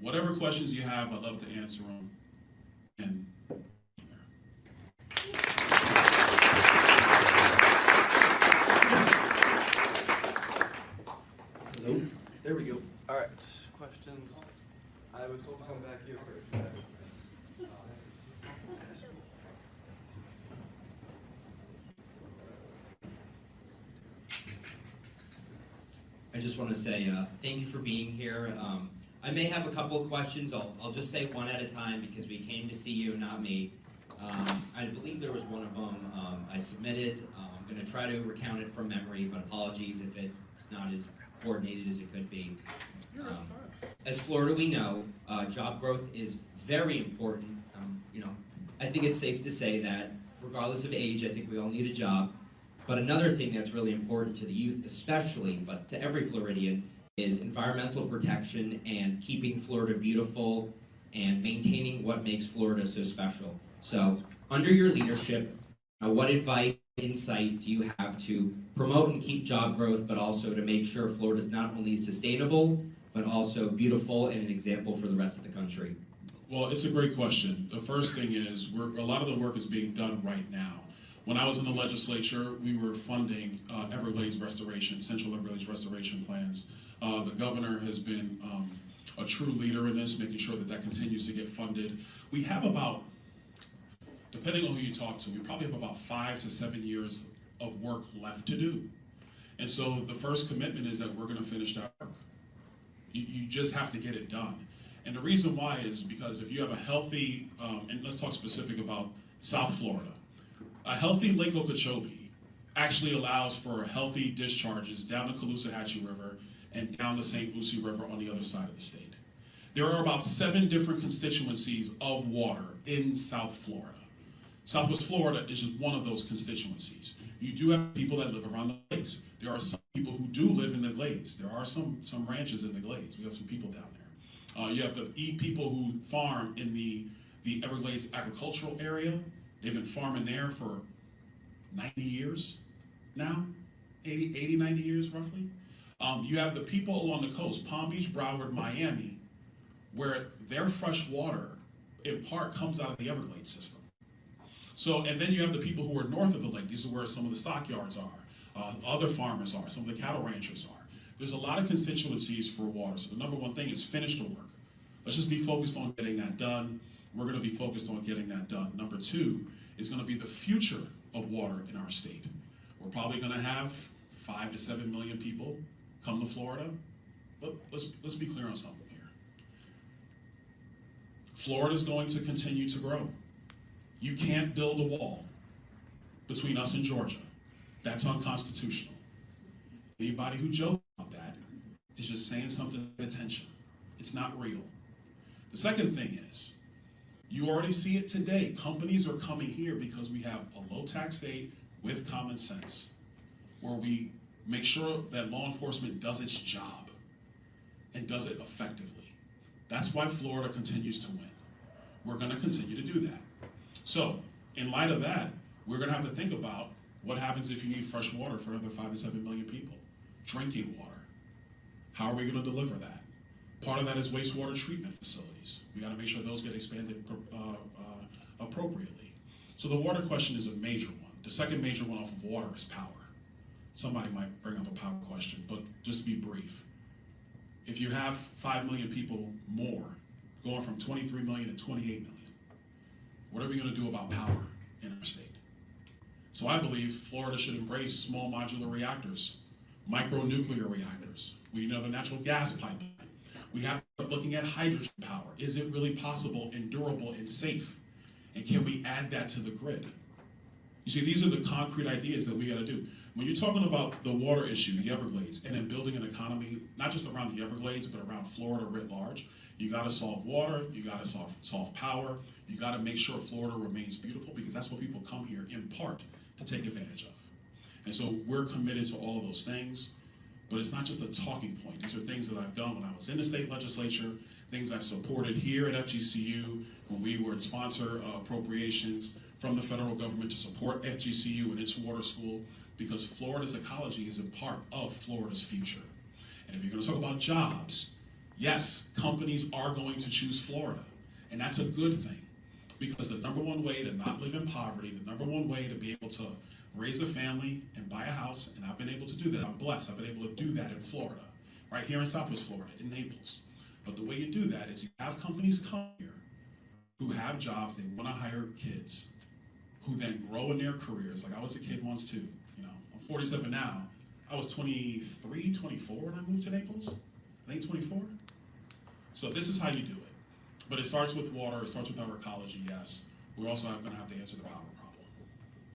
whatever questions you have, I'd love to answer them. And hello. There we go. All right. Questions? I was told to come back here first. I just want to say thank you for being here. I may have a couple of questions. I'll just say one at a time because we came to see you, not me. I believe there was one of them I submitted. I'm going to try to recount it from memory, but apologies if it's not as coordinated as it could be. As Florida, we know job growth is very important. I think it's safe to say that regardless of age, I think we all need a job. But another thing that's really important to the youth especially, but to every Floridian, is environmental protection and keeping Florida beautiful and maintaining what makes Florida so special. So under your leadership, what advice, insight do you have to promote and keep job growth, but also to make sure Florida is not only sustainable, but also beautiful and an example for the rest of the country? well, it's a great question. The first thing is, a lot of the work is being done right now. When I was in the legislature, we were funding Everglades restoration, Central Everglades restoration plans. The governor has been a true leader in this, making sure that that continues to get funded. We have about, depending on who you talk to, we probably have about 5 to 7 years of work left to do. And so the first commitment is that we're going to finish that work. You just have to get it done. And the reason why is because if you have a healthy, and let's talk specific about South Florida, a healthy Lake Okeechobee actually allows for healthy discharges down the Caloosahatchee River and down the St. Lucie River on the other side of the state. There are about 7 different constituencies of water in South Florida. Southwest Florida is just one of those constituencies. You do have people that live around the lakes. There are some people who do live in the Glades. There are some ranches in the Glades. We have some people down there. You have the people who farm in the Everglades agricultural area. They've been farming there for 90 years now, 80, 90 years roughly. You have the people along the coast, Palm Beach, Broward, Miami, where their fresh water in part comes out of the Everglades system. So, and then you have the people who are north of the lake. These are where some of the stockyards are, other farmers are, some of the cattle ranchers are. There's a lot of constituencies for water. So the number one thing is finish the work. Let's just be focused on getting that done. We're going to be focused on getting that done. Number 2 is going to be the future of water in our state. We're probably going to have 5 to 7 million people come to Florida. But let's be clear on something here. Florida is going to continue to grow. You can't build a wall between us and Georgia. That's unconstitutional. Anybody who jokes about that is just saying something to get attention. It's not real. The second thing is, you already see it today. Companies are coming here because we have a low tax state with common sense, where we make sure that law enforcement does its job and does it effectively. That's why Florida continues to win. We're going to continue to do that. So, in light of that, we're going to have to think about what happens if you need fresh water for another 5 to 7 million people. Drinking water. How are we going to deliver that? Part of that is wastewater treatment facilities. We got to make sure those get expanded appropriately. So the water question is a major one. The second major one off of water is power. Somebody might bring up a power question, but just to be brief. If you have 5 million people more, going from 23 million to 28 million, what are we going to do about power in our state? So I believe Florida should embrace small modular reactors, micronuclear reactors. We need another natural gas pipeline. We have to start looking at hydrogen power. Is it really possible and durable and safe? And can we add that to the grid? You see, these are the concrete ideas that we got to do. When you're talking about the water issue, the Everglades, and then building an economy, not just around the Everglades, but around Florida writ large, you got to solve water, you got to solve power, you got to make sure Florida remains beautiful, because that's what people come here in part to take advantage of. And so we're committed to all of those things, but it's not just a talking point. These are things that I've done when I was in the state legislature, things I've supported here at FGCU when we would sponsor appropriations from the federal government to support FGCU and its water school, because Florida's ecology is a part of Florida's future. And if you're going to talk about jobs, Yes, companies are going to choose Florida, and that's a good thing, because the number one way to not live in poverty, the number one way to be able to raise a family and buy a house, and I've been able to do that. I'm blessed. I've been able to do that in Florida, right here in Southwest Florida, in Naples. But the way you do that is you have companies come here who have jobs, they want to hire kids, who then grow in their careers. Like I was a kid once too, you know. I'm 47 now. I was 23, 24 when I moved to Naples. I think 24. So this is how you do it. But it starts with water, it starts with our ecology, yes. We're also going to have to answer the power problem.